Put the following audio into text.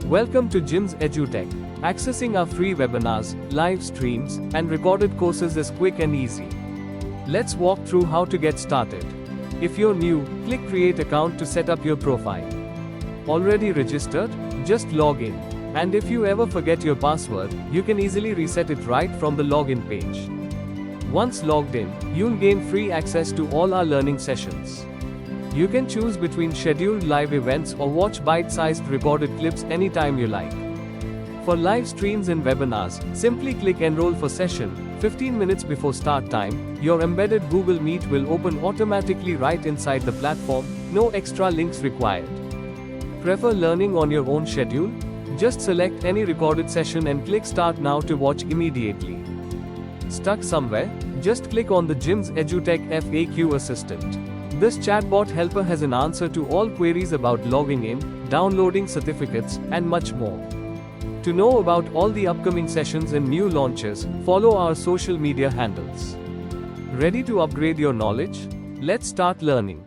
Welcome to JIMS EduTech. Accessing our free webinars, live streams, and recorded courses is quick and easy. Let's walk through how to get started. If you're new, click Create Account to set up your profile. Already registered? Just log in. And if you ever forget your password, you can easily reset it right from the login page. Once logged in, you'll gain free access to all our learning sessions. You can choose between scheduled live events or watch bite-sized recorded clips anytime you like. For live streams and webinars, simply click Enroll for session. 15 minutes before start time, your embedded Google Meet will open automatically right inside the platform, no extra links required. Prefer learning on your own schedule? Just select any recorded session and click Start Now to watch immediately. Stuck somewhere? Just click on the JIMS EduTech FAQ Assistant. This chatbot helper has an answer to all queries about logging in, downloading certificates, and much more. To know about all the upcoming sessions and new launches, follow our social media handles. Ready to upgrade your knowledge? Let's start learning.